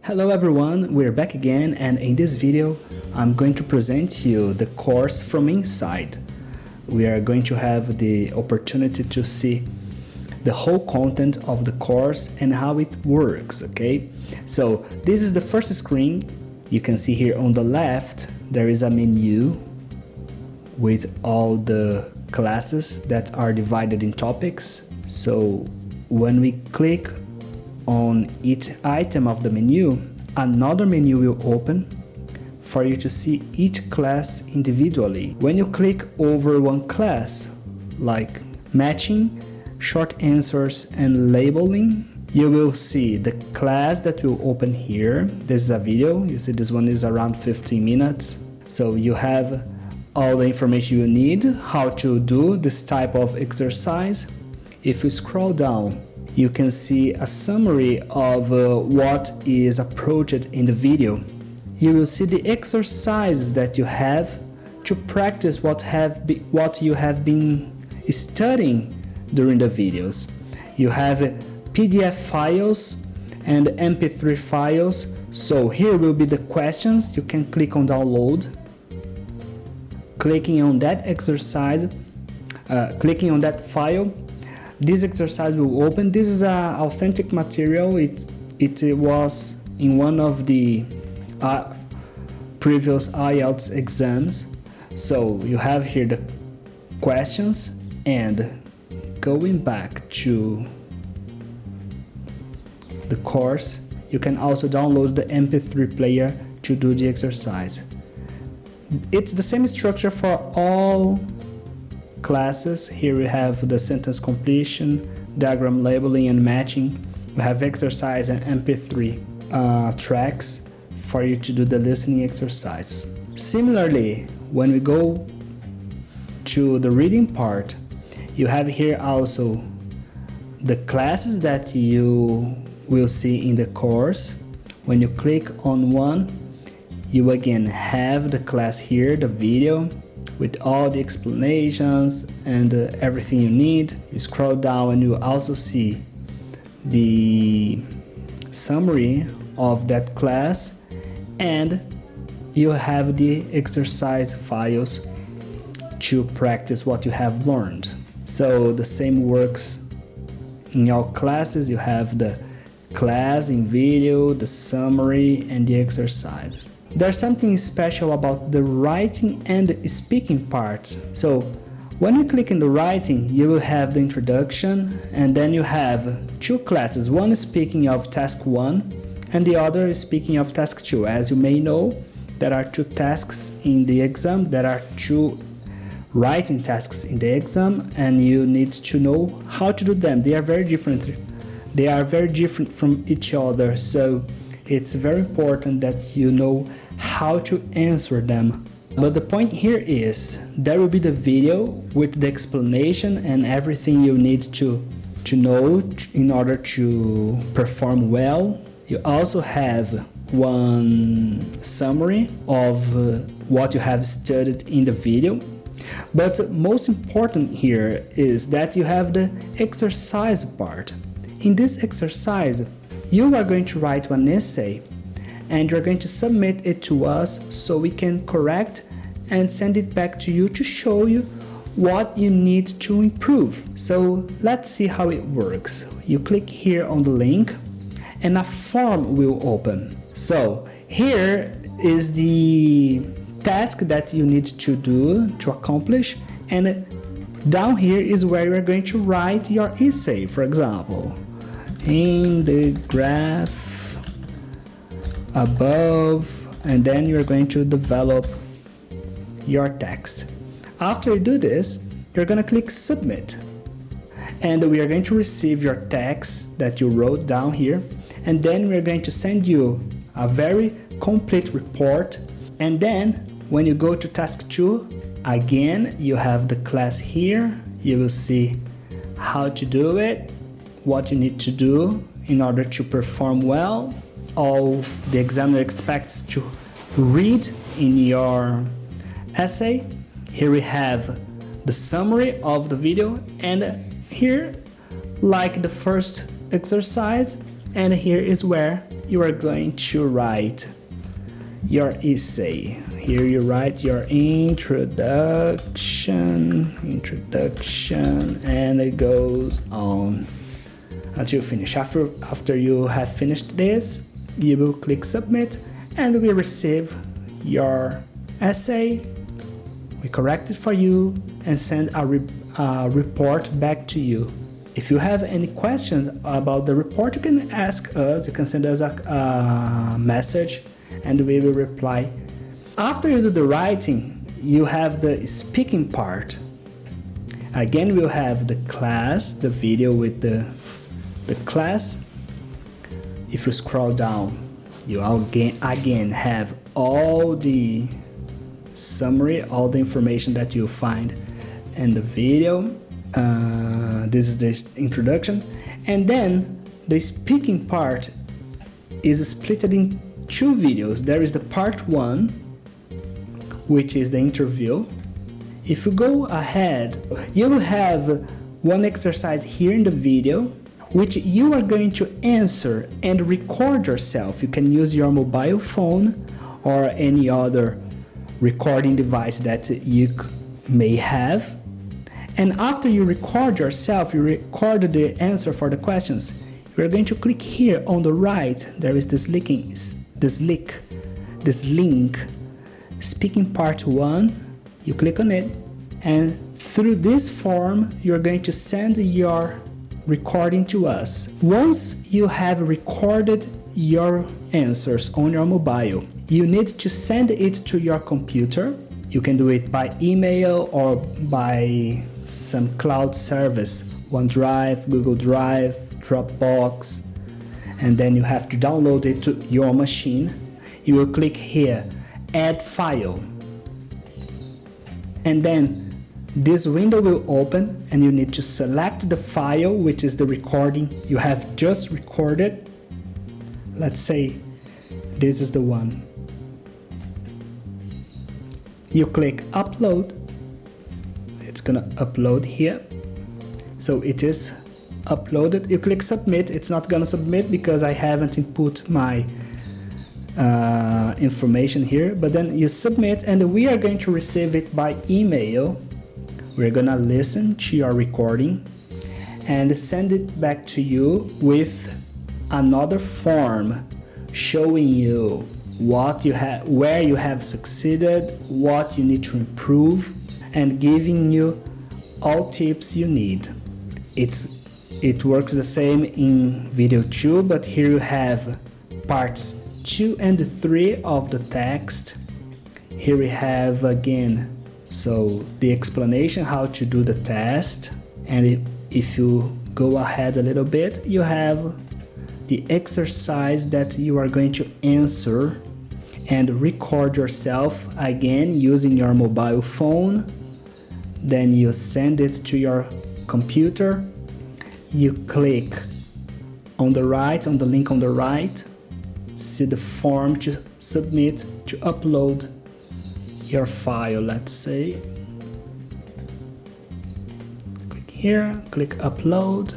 Hello everyone, we're back again, and in this video I'm going to present you the course from inside. We are going to have the opportunity to see the whole content of the course and how it works, okay? So this is the first screen. You can see here on the left there is a menu with all the classes that are divided in topics. So when we click on each item of the menu, another menu will open for you to see each class individually. When you click over one class, like matching, short answers, and labeling, you will see the class that will open here. This is a video. You see this one is around 15 minutes. So you have all the information you need, how to do this type of exercise. If you scroll down, you can see a summary of what is approached in the video. You will see the exercises that you have to practice what you have been studying during the videos. You have PDF files and MP3 files. So here will be the questions. You can click on download. Clicking on that exercise, clicking on that file, this exercise will open. This is authentic material. It was in one of the previous IELTS exams. So you have here the questions, and going back to the course, you can also download the MP3 player to do the exercise. It's the same structure for all classes. Here we have the sentence completion, diagram labeling and matching. We have exercise and MP3 tracks for you to do the listening exercise. Similarly, when we go to the reading part, you have here also the classes that you will see in the course. When you click on one, you again have the class here, the video, with all the explanations and everything you need. You scroll down and you also see the summary of that class, and you have the exercise files to practice what you have learned. So the same works in all classes. You have the class in video, the summary, and the exercise. There's something special about the writing and the speaking parts. So when you click in the writing, you will have the introduction, and then you have two classes. One is speaking of task 1 and the other is speaking of task 2. As you may know, there are two tasks in the exam. There are two writing tasks in the exam, and you need to know how to do them. They are very different. They are very different from each other. So it's very important that you know how to answer them. But the point here is there will be the video with the explanation and everything you need to know in order to perform well. You also have one summary of what you have studied in the video. But most important here is that you have the exercise part. In this exercise, you are going to write one essay, and you're going to submit it to us so we can correct and send it back to you to show you what you need to improve. So let's see how it works. You click here on the link and a form will open. So here is the task that you need to do to accomplish, and down here is where you're going to write your essay. For example, in the graph above, and then you're going to develop your text. After you do this, you're going to click submit, and we are going to receive your text that you wrote down here, and then we're going to send you a very complete report. And then when you go to task 2, again you have the class here. You will see how to do it, what you need to do in order to perform well, all the examiner expects to read in your essay. Here we have the summary of the video, and here, like the first exercise, and here is where you are going to write your essay. Here you write your introduction, and it goes on until you finish. After you have finished this, you will click submit, and we receive your essay. We correct it for you and send a report back to you. If you have any questions about the report, you can ask us, you can send us a message and we will reply. After you do the writing, you have the speaking part. Again, we'll have the class, the video with the class. If you scroll down, you again have all the summary, all the information that you find in the video. This is the introduction, and then the speaking part is split in two videos. There is the part 1, which is the interview. If you go ahead, you will have one exercise here in the video, which you are going to answer and record yourself. You can use your mobile phone or any other recording device that you may have. And after you record yourself, you record the answer for the questions, you're going to click here on the right. There is this link, speaking part 1. You click on it, and through this form, you're going to send your recording to us. Once you have recorded your answers on your mobile, you need to send it to your computer. You can do it by email or by some cloud service, OneDrive, Google Drive, Dropbox, and then you have to download it to your machine. You will click here, add file, and then this window will open and you need to select the file, which is the recording you have just recorded. Let's say this is the one. You click upload. It's gonna upload here. So it is uploaded. You click submit. It's not gonna submit because I haven't input my information here, but then you submit and we are going to receive it by email. We're gonna listen to your recording and send it back to you with another form showing you what you have, where you have succeeded, what you need to improve, and giving you all tips you need. It works the same in video 2, but here you have parts 2 and 3 of the text. Here we have again, so the explanation how to do the test, and if you go ahead a little bit, you have the exercise that you are going to answer and record yourself again using your mobile phone. Then you send it to your computer. You click on the right, on the link on the right, see the form to submit, to upload your file, let's say. Click here, click upload.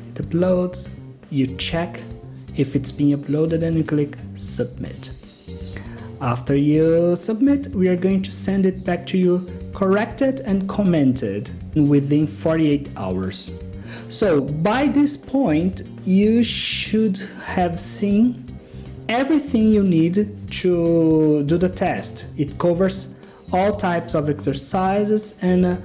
It uploads, you check if it's being uploaded and you click submit. After you submit, we are going to send it back to you corrected and commented within 48 hours. So by this point, you should have seen everything you need to do the test. It covers all types of exercises and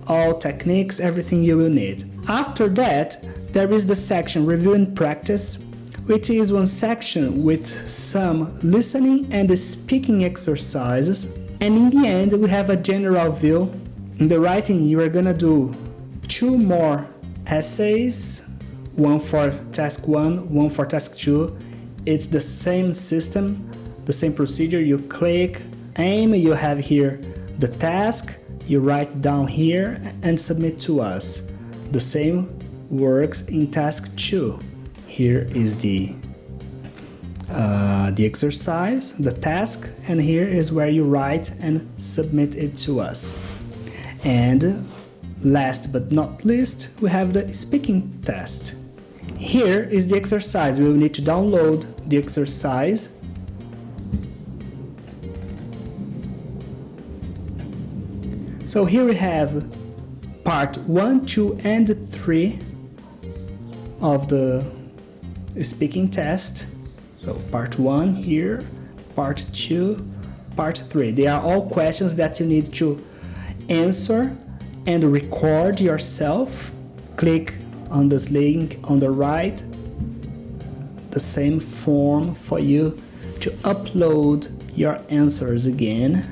all techniques, everything you will need. After that, there is the section Review and Practice, which is one section with some listening and speaking exercises. And in the end, we have a general view. In the writing, you are gonna do 2 more essays, one for task 1, one for task 2. It's the same system, the same procedure. You click, aim, you have here the task, you write down here and submit to us. The same works in task 2. Here is the exercise, the task, and here is where you write and submit it to us. And last but not least, we have the speaking test. here is the exercise. We will need to download the exercise. So here we have part 1, 2, and 3 of the speaking test. So part 1 here, part 2, part 3. They are all questions that you need to answer and record yourself. Click on this link on the right, the same form for you to upload your answers again.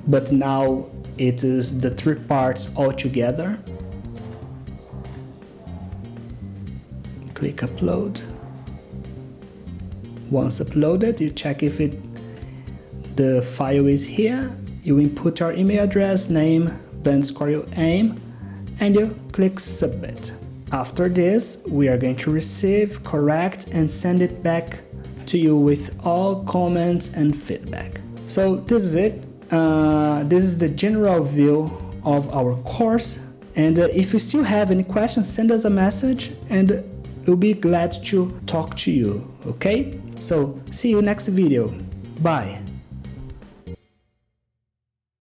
But now it is the 3 parts all together. Click upload. Once uploaded, you check if the file is here. You input your email address, name, band score you aim, and you click submit. After this, we are going to receive, correct, and send it back to you with all comments and feedback. So this is it. This is the general view of our course, and if you still have any questions, send us a message and we'll be glad to talk to you. Okay, so see you next video. Bye.